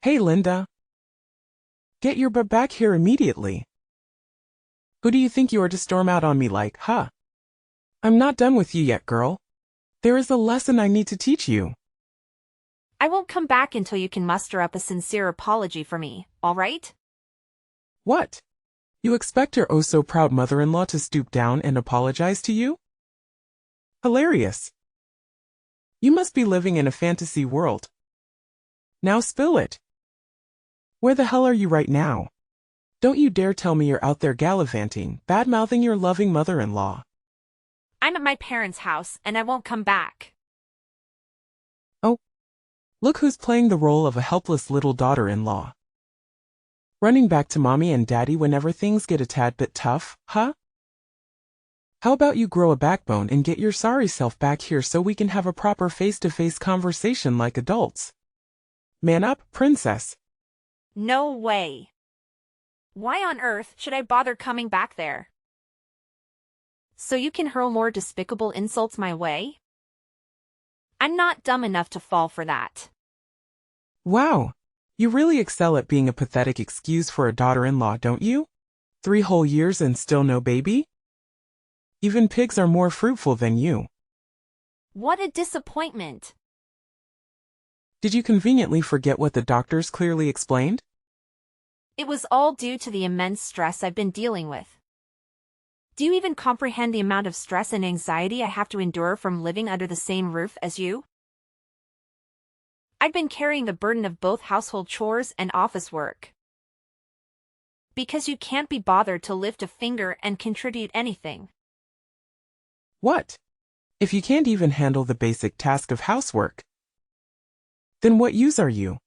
Hey Linda, get your butt back here immediately. Who do you think you are to storm out on me like, huh? I'm not done with you yet, girl. There is a lesson I need to teach you. I won't come back until you can muster up a sincere apology for me, all right? What? You expect your oh-so-proud mother-in-law to stoop down and apologize to you? Hilarious. You must be living in a fantasy world. Now spill it. Where the hell are you right now? Don't you dare tell me you're out there gallivanting, bad-mouthing your loving mother-in-law. I'm at my parents' house, and I won't come back. Oh, look who's playing the role of a helpless little daughter-in-law. Running back to mommy and daddy whenever things get a tad bit tough, huh? How about you grow a backbone and get your sorry self back here so we can have a proper face-to-face conversation like adults? Man up, princess. No way. Why on earth should I bother coming back there? So you can hurl more despicable insults my way? I'm not dumb enough to fall for that. Wow. You really excel at being a pathetic excuse for a daughter-in-law, don't you? 3 whole years and still no baby? Even pigs are more fruitful than you. What a disappointment. Did you conveniently forget what the doctors clearly explained? It was all due to the immense stress I've been dealing with. Do you even comprehend the amount of stress and anxiety I have to endure from living under the same roof as you? I've been carrying the burden of both household chores and office work. Because you can't be bothered to lift a finger and contribute anything. What? If you can't even handle the basic task of housework, then what use are you?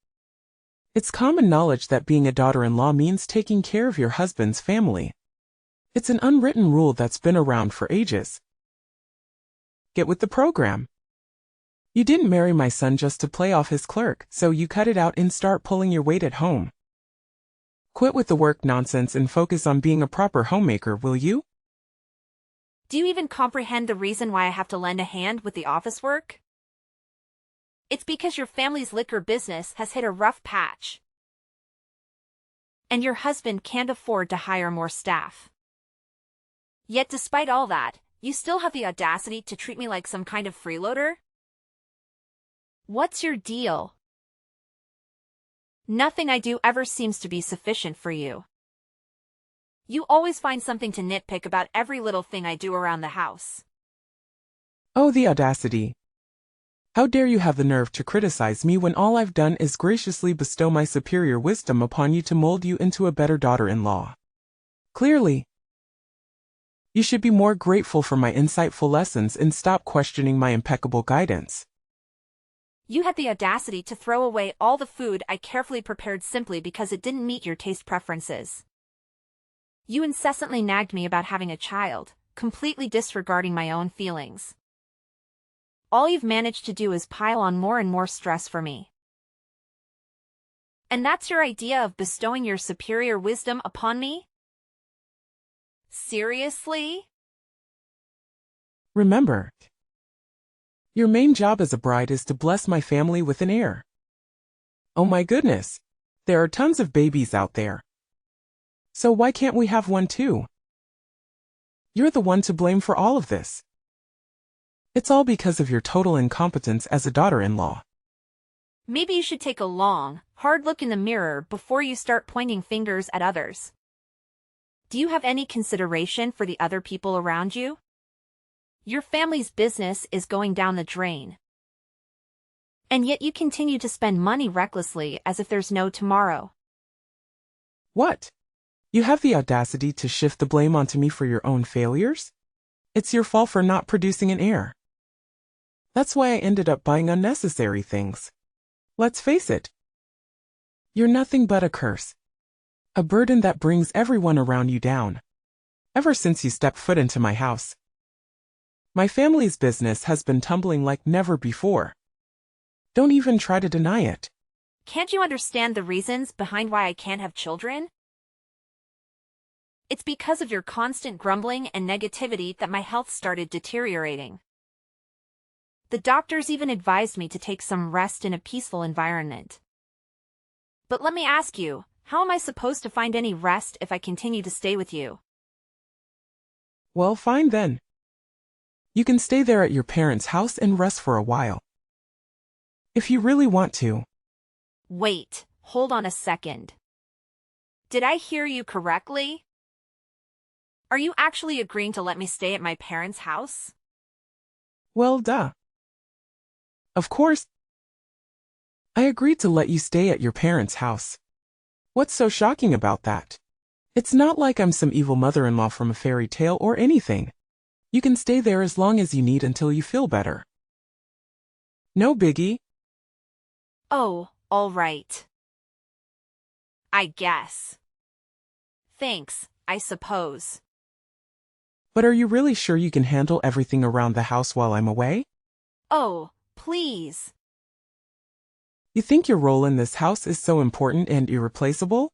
It's common knowledge that being a daughter-in-law means taking care of your husband's family. It's an unwritten rule that's been around for ages. Get with the program. You didn't marry my son just to play off his clerk, so you cut it out and start pulling your weight at home. Quit with the work nonsense and focus on being a proper homemaker, will you? Do you even comprehend the reason why I have to lend a hand with the office work? It's because your family's liquor business has hit a rough patch. And your husband can't afford to hire more staff. Yet despite all that, you still have the audacity to treat me like some kind of freeloader? What's your deal? Nothing I do ever seems to be sufficient for you. You always find something to nitpick about every little thing I do around the house. Oh, the audacity. How dare you have the nerve to criticize me when all I've done is graciously bestow my superior wisdom upon you to mold you into a better daughter-in-law. Clearly, you should be more grateful for my insightful lessons and stop questioning my impeccable guidance. You had the audacity to throw away all the food I carefully prepared simply because it didn't meet your taste preferences. You incessantly nagged me about having a child, completely disregarding my own feelings. All you've managed to do is pile on more and more stress for me. And that's your idea of bestowing your superior wisdom upon me? Seriously? Remember, your main job as a bride is to bless my family with an heir. Oh my goodness, there are tons of babies out there. So why can't we have one too? You're the one to blame for all of this. It's all because of your total incompetence as a daughter-in-law. Maybe you should take a long, hard look in the mirror before you start pointing fingers at others. Do you have any consideration for the other people around you? Your family's business is going down the drain. And yet you continue to spend money recklessly as if there's no tomorrow. What? You have the audacity to shift the blame onto me for your own failures? It's your fault for not producing an heir. That's why I ended up buying unnecessary things. Let's face it. You're nothing but a curse. A burden that brings everyone around you down. Ever since you stepped foot into my house, my family's business has been tumbling like never before. Don't even try to deny it. Can't you understand the reasons behind why I can't have children? It's because of your constant grumbling and negativity that my health started deteriorating. The doctors even advised me to take some rest in a peaceful environment. But let me ask you, how am I supposed to find any rest if I continue to stay with you? Well, fine then. You can stay there at your parents' house and rest for a while. If you really want to. Wait, hold on a second. Did I hear you correctly? Are you actually agreeing to let me stay at my parents' house? Well, duh. Of course. I agreed to let you stay at your parents' house. What's so shocking about that? It's not like I'm some evil mother-in-law from a fairy tale or anything. You can stay there as long as you need until you feel better. No biggie. Oh, all right. I guess. Thanks, I suppose. But are you really sure you can handle everything around the house while I'm away? Oh, please. You think your role in this house is so important and irreplaceable?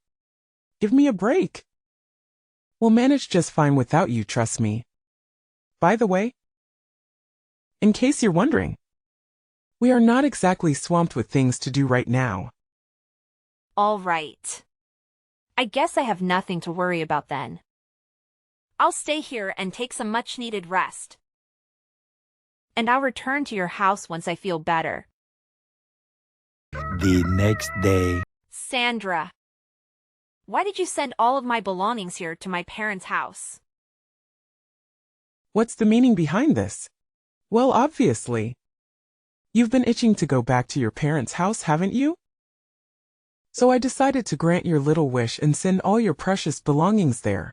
Give me a break. We'll manage just fine without you, trust me. By the way, in case you're wondering, we are not exactly swamped with things to do right now. All right. I guess I have nothing to worry about then. I'll stay here and take some much-needed rest. And I'll return to your house once I feel better. The next day. Sandra, why did you send all of my belongings here to my parents' house? What's the meaning behind this? Well, obviously. You've been itching to go back to your parents' house, haven't you? So I decided to grant your little wish and send all your precious belongings there.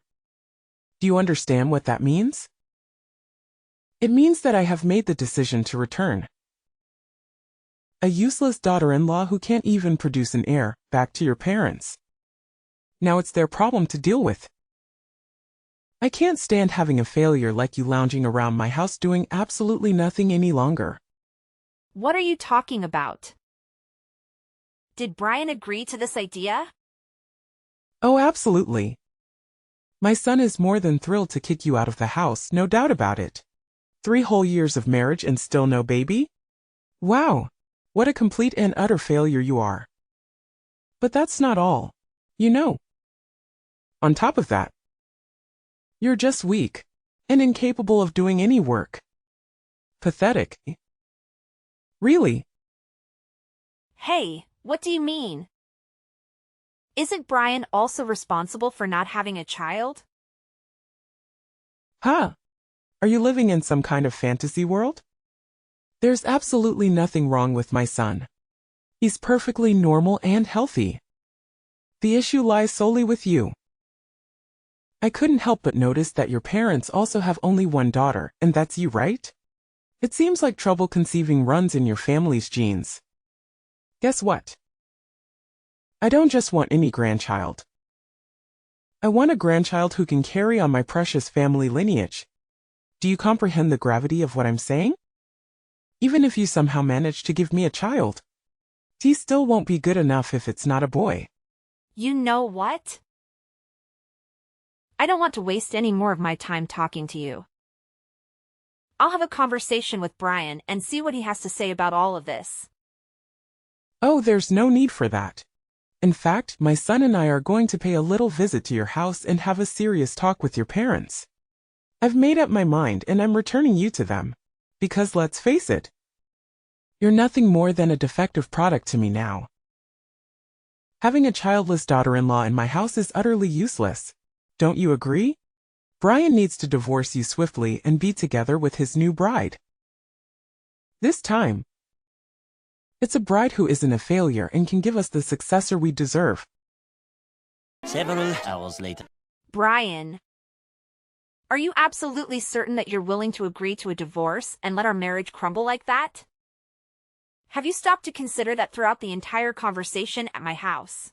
Do you understand what that means? It means that I have made the decision to return. A useless daughter-in-law who can't even produce an heir, back to your parents. Now it's their problem to deal with. I can't stand having a failure like you lounging around my house doing absolutely nothing any longer. What are you talking about? Did Brian agree to this idea? Oh, absolutely. My son is more than thrilled to kick you out of the house, no doubt about it. 3 whole years of marriage and still no baby? Wow, what a complete and utter failure you are. But that's not all. You know. On top of that, you're just weak and incapable of doing any work. Pathetic. Really? Hey, what do you mean? Isn't Brian also responsible for not having a child? Huh? Are you living in some kind of fantasy world? There's absolutely nothing wrong with my son. He's perfectly normal and healthy. The issue lies solely with you. I couldn't help but notice that your parents also have only one daughter, and that's you, right? It seems like trouble conceiving runs in your family's genes. Guess what? I don't just want any grandchild. I want a grandchild who can carry on my precious family lineage. Do you comprehend the gravity of what I'm saying? Even if you somehow manage to give me a child, he still won't be good enough if it's not a boy. You know what? I don't want to waste any more of my time talking to you. I'll have a conversation with Brian and see what he has to say about all of this. Oh, there's no need for that. In fact, my son and I are going to pay a little visit to your house and have a serious talk with your parents. I've made up my mind and I'm returning you to them. Because let's face it, you're nothing more than a defective product to me now. Having a childless daughter-in-law in my house is utterly useless. Don't you agree? Brian needs to divorce you swiftly and be together with his new bride. This time, it's a bride who isn't a failure and can give us the successor we deserve. Several hours later. Brian, are you absolutely certain that you're willing to agree to a divorce and let our marriage crumble like that? Have you stopped to consider that throughout the entire conversation at my house?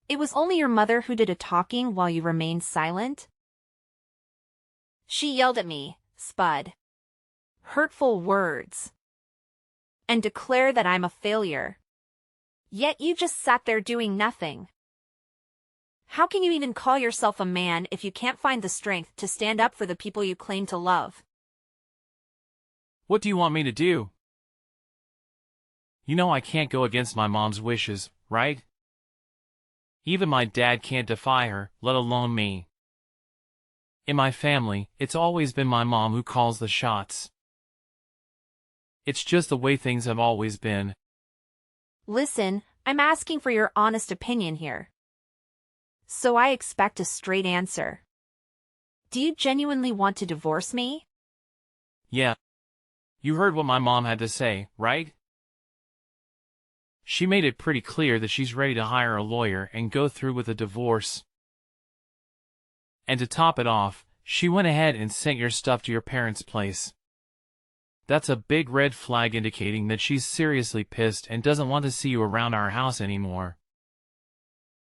It was only your mother who did a talking while you remained silent? She yelled at me, Spud. Hurtful words. And declared that I'm a failure. Yet you just sat there doing nothing. How can you even call yourself a man if you can't find the strength to stand up for the people you claim to love? What do you want me to do? You know I can't go against my mom's wishes, right? Even my dad can't defy her, let alone me. In my family, it's always been my mom who calls the shots. It's just the way things have always been. Listen, I'm asking for your honest opinion here. So I expect a straight answer. Do you genuinely want to divorce me? Yeah. You heard what my mom had to say, right? She made it pretty clear that she's ready to hire a lawyer and go through with a divorce. And to top it off, she went ahead and sent your stuff to your parents' place. That's a big red flag indicating that she's seriously pissed and doesn't want to see you around our house anymore.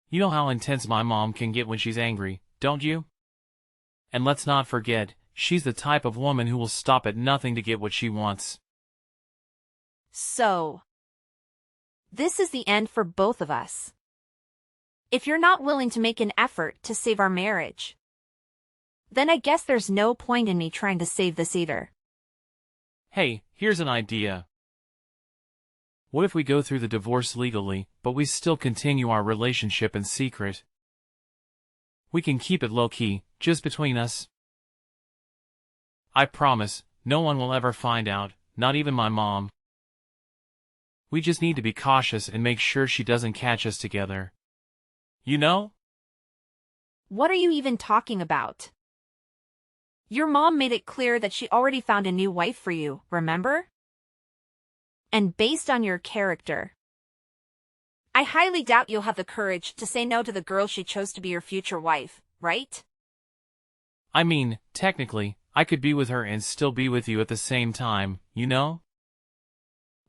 You know how intense my mom can get when she's angry, don't you? And let's not forget, she's the type of woman who will stop at nothing to get what she wants. So, this is the end for both of us. If you're not willing to make an effort to save our marriage, then I guess there's no point in me trying to save this either. Hey, here's an idea. What if we go through the divorce legally, but we still continue our relationship in secret? We can keep it low-key, just between us. I promise, no one will ever find out, not even my mom. We just need to be cautious and make sure she doesn't catch us together. You know? What are you even talking about? Your mom made it clear that she already found a new wife for you, remember? And based on your character, I highly doubt you'll have the courage to say no to the girl she chose to be your future wife, right? I mean, technically, I could be with her and still be with you at the same time, you know?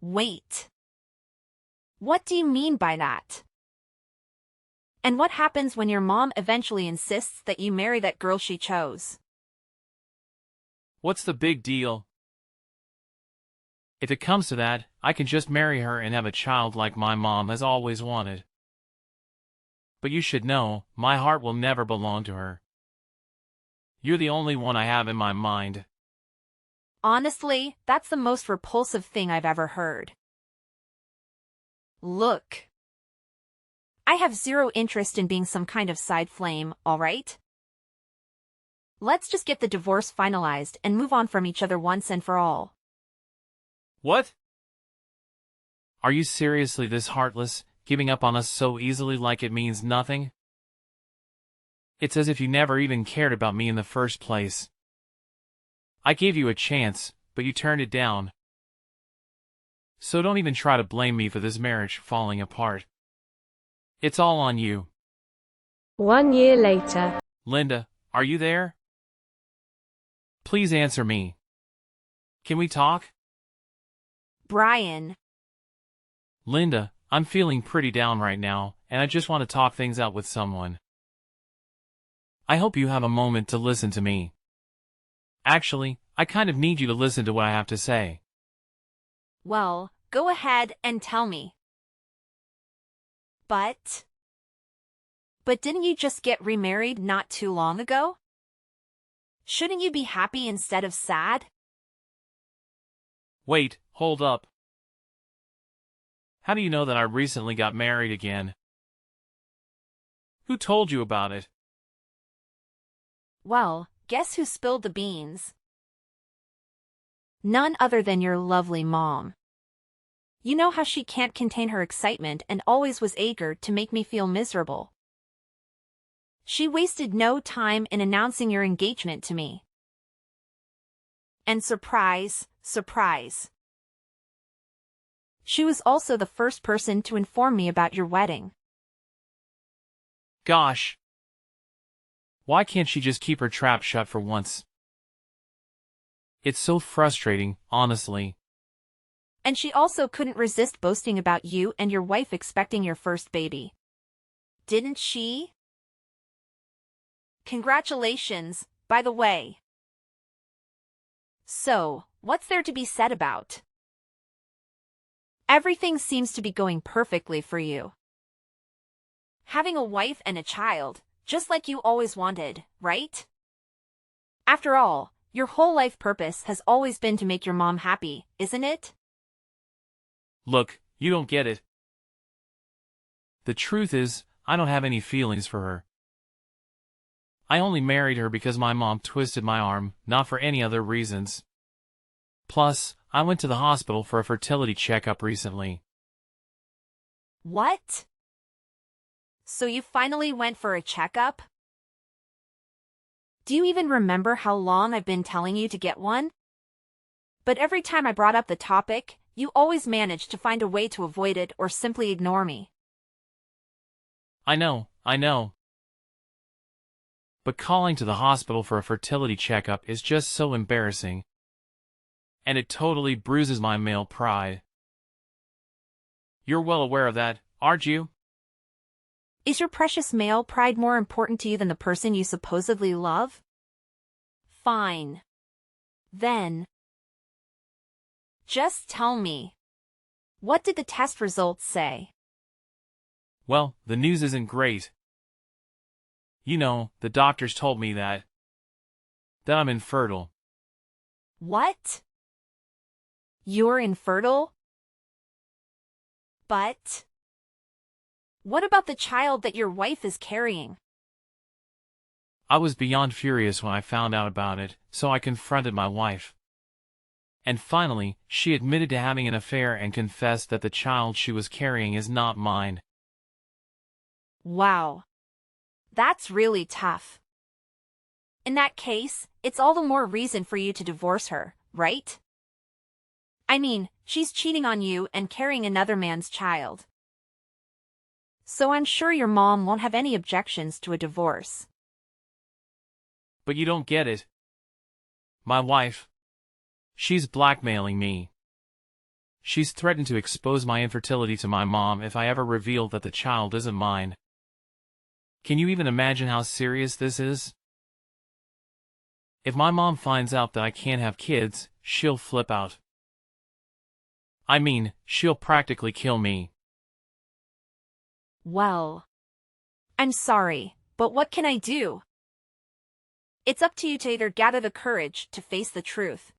Wait. What do you mean by that? And what happens when your mom eventually insists that you marry that girl she chose? What's the big deal? If it comes to that, I can just marry her and have a child like my mom has always wanted. But you should know, my heart will never belong to her. You're the only one I have in my mind. Honestly, that's the most repulsive thing I've ever heard. Look. I have zero interest in being some kind of side flame, alright? Let's just get the divorce finalized and move on from each other once and for all. What? Are you seriously this heartless, giving up on us so easily like it means nothing? It's as if you never even cared about me in the first place. I gave you a chance, but you turned it down. So don't even try to blame me for this marriage falling apart. It's all on you. 1 year later. Linda, are you there? Please answer me. Can we talk? Brian. Linda, I'm feeling pretty down right now, and I just want to talk things out with someone. I hope you have a moment to listen to me. Actually, I kind of need you to listen to what I have to say. Well, go ahead and tell me. But didn't you just get remarried not too long ago? Shouldn't you be happy instead of sad? Wait, hold up. How do you know that I recently got married again? Who told you about it? Well, guess who spilled the beans? None other than your lovely mom. You know how she can't contain her excitement and always was eager to make me feel miserable. She wasted no time in announcing your engagement to me. And surprise, surprise. She was also the first person to inform me about your wedding. Gosh. Why can't she just keep her trap shut for once? It's so frustrating, honestly. And she also couldn't resist boasting about you and your wife expecting your first baby. Didn't she? Congratulations, by the way. So, what's there to be said about? Everything seems to be going perfectly for you. Having a wife and a child, just like you always wanted, right? After all, your whole life purpose has always been to make your mom happy, isn't it? Look, you don't get it. The truth is, I don't have any feelings for her. I only married her because my mom twisted my arm, not for any other reasons. Plus, I went to the hospital for a fertility checkup recently. What? So you finally went for a checkup? Do you even remember how long I've been telling you to get one? But every time I brought up the topic, you always managed to find a way to avoid it or simply ignore me. I know. But calling to the hospital for a fertility checkup is just so embarrassing. And it totally bruises my male pride. You're well aware of that, aren't you? Is your precious male pride more important to you than the person you supposedly love? Fine. Then, just tell me. What did the test results say? Well, the news isn't great. You know, the doctors told me that I'm infertile. What? You're infertile? But what about the child that your wife is carrying? I was beyond furious when I found out about it, so I confronted my wife. And finally, she admitted to having an affair and confessed that the child she was carrying is not mine. Wow. That's really tough. In that case, it's all the more reason for you to divorce her, right? I mean, she's cheating on you and carrying another man's child. So I'm sure your mom won't have any objections to a divorce. But you don't get it. My wife, she's blackmailing me. She's threatened to expose my infertility to my mom if I ever reveal that the child isn't mine. Can you even imagine how serious this is? If my mom finds out that I can't have kids, she'll flip out. I mean, she'll practically kill me. Well, I'm sorry, but what can I do? It's up to you to either gather the courage to face the truth,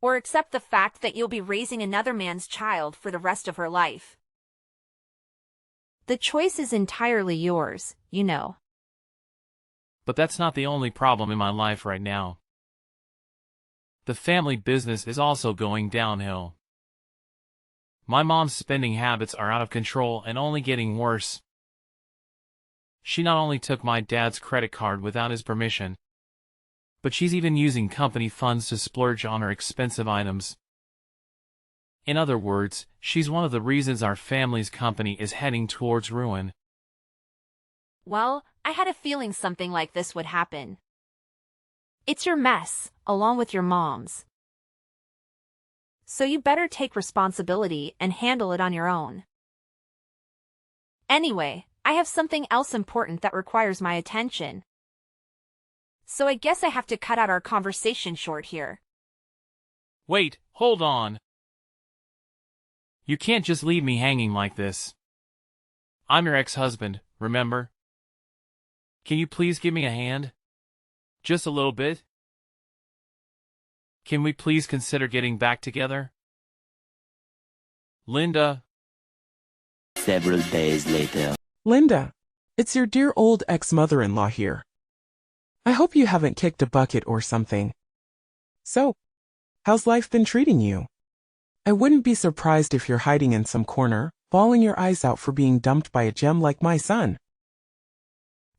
or accept the fact that you'll be raising another man's child for the rest of her life. The choice is entirely yours, you know. But that's not the only problem in my life right now. The family business is also going downhill. My mom's spending habits are out of control and only getting worse. She not only took my dad's credit card without his permission, but she's even using company funds to splurge on her expensive items. In other words, she's one of the reasons our family's company is heading towards ruin. Well, I had a feeling something like this would happen. It's your mess, along with your mom's. So you better take responsibility and handle it on your own. Anyway, I have something else important that requires my attention. So I guess I have to cut out our conversation short here. Wait, hold on. You can't just leave me hanging like this. I'm your ex-husband, remember? Can you please give me a hand? Just a little bit? Can we please consider getting back together? Linda. Several days later. Linda, it's your dear old ex-mother-in-law here. I hope you haven't kicked a bucket or something. So, how's life been treating you? I wouldn't be surprised if you're hiding in some corner, bawling your eyes out for being dumped by a gem like my son.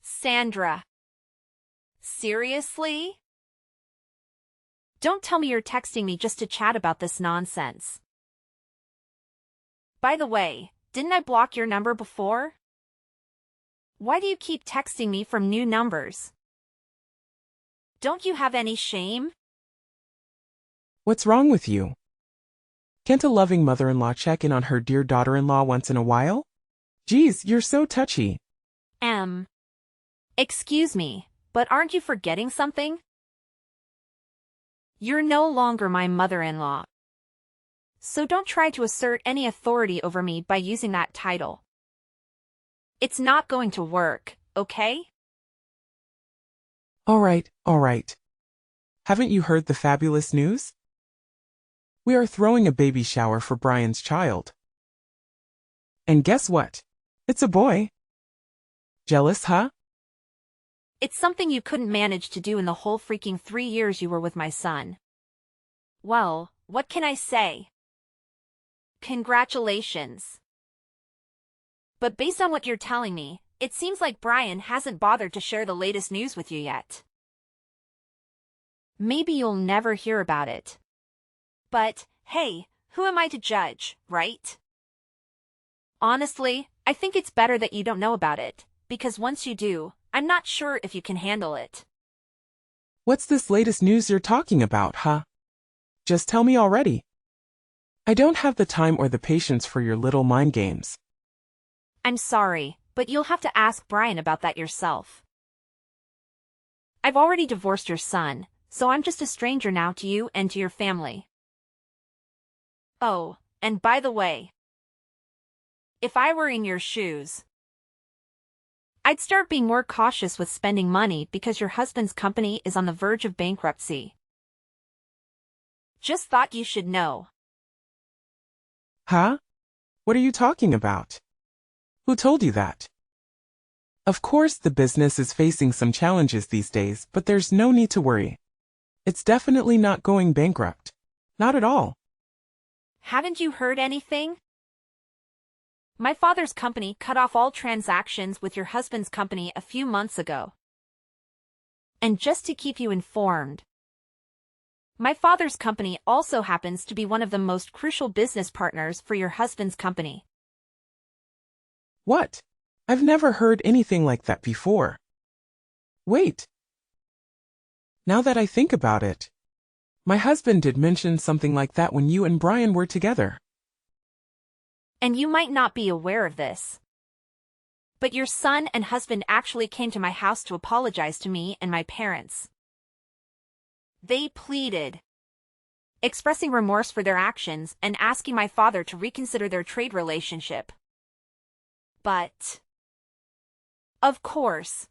Sandra. Seriously? Don't tell me you're texting me just to chat about this nonsense. By the way, didn't I block your number before? Why do you keep texting me from new numbers? Don't you have any shame? What's wrong with you? Can't a loving mother-in-law check in on her dear daughter-in-law once in a while? Geez, you're so touchy. Excuse me, but aren't you forgetting something? You're no longer my mother-in-law. So don't try to assert any authority over me by using that title. It's not going to work, okay? All right. Haven't you heard the fabulous news? We are throwing a baby shower for Brian's child. And guess what? It's a boy. Jealous, huh? It's something you couldn't manage to do in the whole freaking 3 years you were with my son. Well, what can I say? Congratulations. But based on what you're telling me, it seems like Brian hasn't bothered to share the latest news with you yet. Maybe you'll never hear about it. But, hey, who am I to judge, right? Honestly, I think it's better that you don't know about it, because once you do, I'm not sure if you can handle it. What's this latest news you're talking about, huh? Just tell me already. I don't have the time or the patience for your little mind games. I'm sorry, but you'll have to ask Brian about that yourself. I've already divorced your son, so I'm just a stranger now to you and to your family. Oh, and by the way, if I were in your shoes, I'd start being more cautious with spending money because your husband's company is on the verge of bankruptcy. Just thought you should know. Huh? What are you talking about? Who told you that? Of course, the business is facing some challenges these days, but there's no need to worry. It's definitely not going bankrupt. Not at all. Haven't you heard anything? My father's company cut off all transactions with your husband's company a few months ago. And just to keep you informed, my father's company also happens to be one of the most crucial business partners for your husband's company. What? I've never heard anything like that before. Wait. Now that I think about it, my husband did mention something like that when you and Brian were together. And you might not be aware of this, but your son and husband actually came to my house to apologize to me and my parents. They pleaded, expressing remorse for their actions and asking my father to reconsider their trade relationship. But, of course,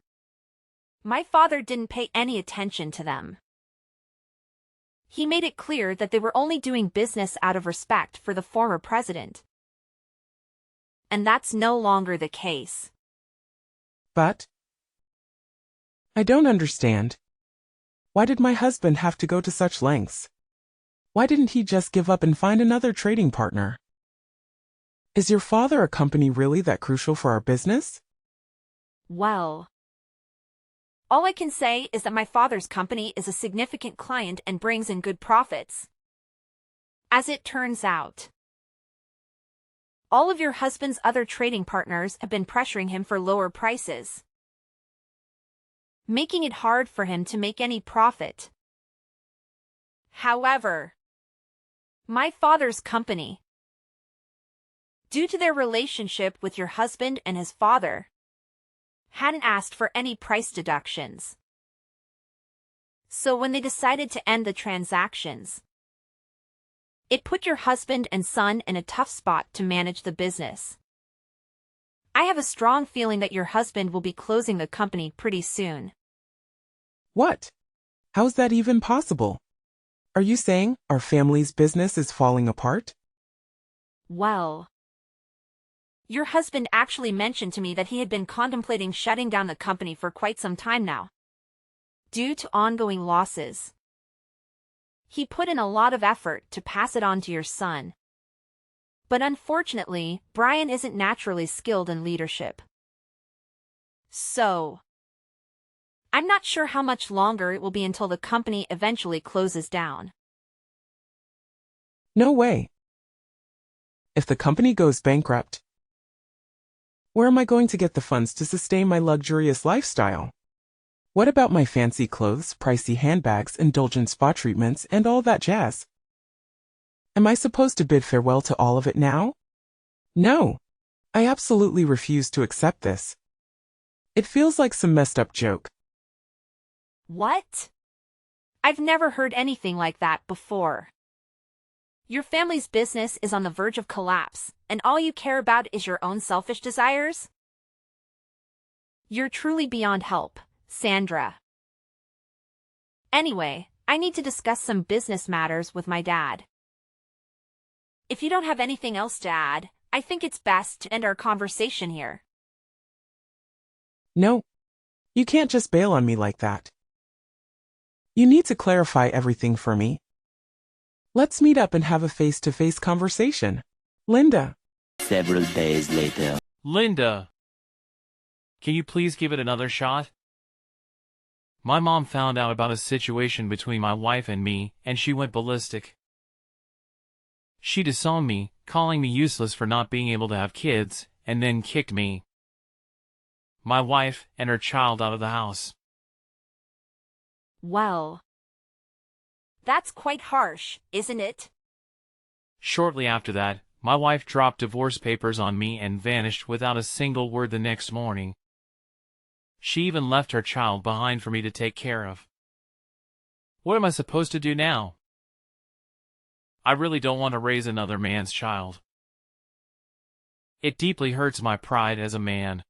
my father didn't pay any attention to them. He made it clear that they were only doing business out of respect for the former president. And that's no longer the case. But I don't understand. Why did my husband have to go to such lengths? Why didn't he just give up and find another trading partner? Is your father a company really that crucial for our business? Well, all I can say is that my father's company is a significant client and brings in good profits. As it turns out, all of your husband's other trading partners have been pressuring him for lower prices, making it hard for him to make any profit. However, my father's company, due to their relationship with your husband and his father, hadn't asked for any price deductions. So when they decided to end the transactions, it put your husband and son in a tough spot to manage the business. I have a strong feeling that your husband will be closing the company pretty soon. What? How's that even possible? Are you saying our family's business is falling apart? Well, your husband actually mentioned to me that he had been contemplating shutting down the company for quite some time now, due to ongoing losses. He put in a lot of effort to pass it on to your son. But unfortunately, Brian isn't naturally skilled in leadership. So, I'm not sure how much longer it will be until the company eventually closes down. No way. If the company goes bankrupt, where am I going to get the funds to sustain my luxurious lifestyle? What about my fancy clothes, pricey handbags, indulgent spa treatments, and all that jazz? Am I supposed to bid farewell to all of it now? No. I absolutely refuse to accept this. It feels like some messed up joke. What? I've never heard anything like that before. Your family's business is on the verge of collapse, and all you care about is your own selfish desires? You're truly beyond help, Sandra. Anyway, I need to discuss some business matters with my dad. If you don't have anything else to add, I think it's best to end our conversation here. No, you can't just bail on me like that. You need to clarify everything for me. Let's meet up and have a face-to-face conversation. Linda. Several days later. Linda! Can you please give it another shot? My mom found out about a situation between my wife and me, and she went ballistic. She disowned me, calling me useless for not being able to have kids, and then kicked me, my wife, and her child out of the house. Well, that's quite harsh, isn't it? Shortly after that, my wife dropped divorce papers on me and vanished without a single word the next morning. She even left her child behind for me to take care of. What am I supposed to do now? I really don't want to raise another man's child. It deeply hurts my pride as a man.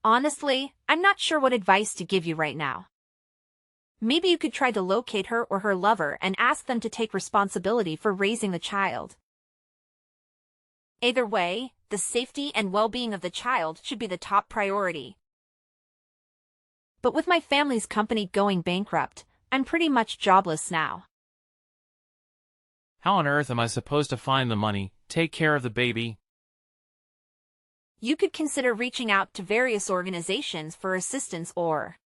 Honestly, I'm not sure what advice to give you right now. Maybe you could try to locate her or her lover and ask them to take responsibility for raising the child. Either way, the safety and well-being of the child should be the top priority. But with my family's company going bankrupt, I'm pretty much jobless now. How on earth am I supposed to find the money, take care of the baby? You could consider reaching out to various organizations for assistance or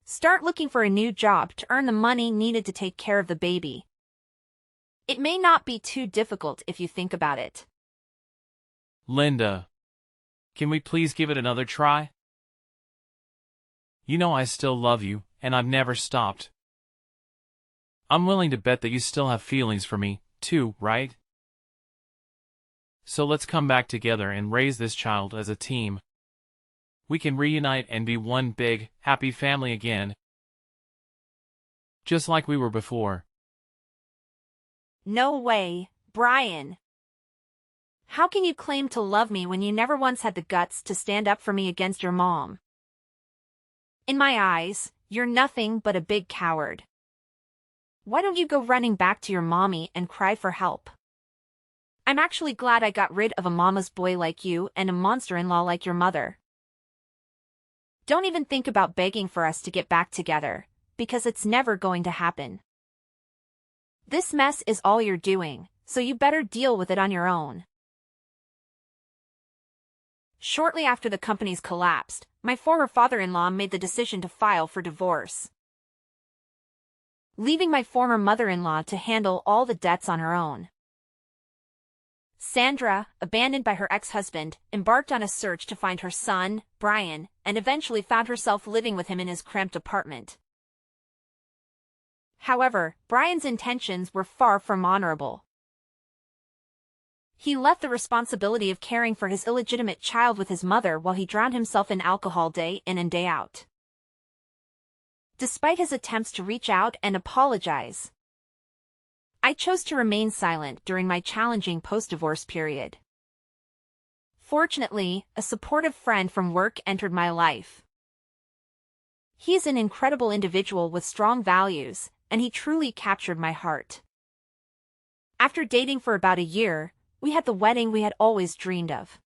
start looking for a new job to earn the money needed to take care of the baby. It may not be too difficult if you think about it. Linda, can we please give it another try? You know I still love you, and I've never stopped. I'm willing to bet that you still have feelings for me, too, right? So let's come back together and raise this child as a team. We can reunite and be one big, happy family again. Just like we were before. No way, Brian. How can you claim to love me when you never once had the guts to stand up for me against your mom? In my eyes, you're nothing but a big coward. Why don't you go running back to your mommy and cry for help? I'm actually glad I got rid of a mama's boy like you and a monster-in-law like your mother. Don't even think about begging for us to get back together, because it's never going to happen. This mess is all you're doing, so you better deal with it on your own. Shortly after the companies collapsed, my former father-in-law made the decision to file for divorce, leaving my former mother-in-law to handle all the debts on her own. Sandra, abandoned by her ex-husband, embarked on a search to find her son, Brian, and eventually found herself living with him in his cramped apartment. However, Brian's intentions were far from honorable. He left the responsibility of caring for his illegitimate child with his mother while he drowned himself in alcohol day in and day out. Despite his attempts to reach out and apologize, I chose to remain silent during my challenging post-divorce period. Fortunately, a supportive friend from work entered my life. He is an incredible individual with strong values, and he truly captured my heart. After dating for about a year, we had the wedding we had always dreamed of.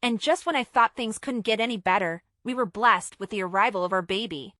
And just when I thought things couldn't get any better, we were blessed with the arrival of our baby.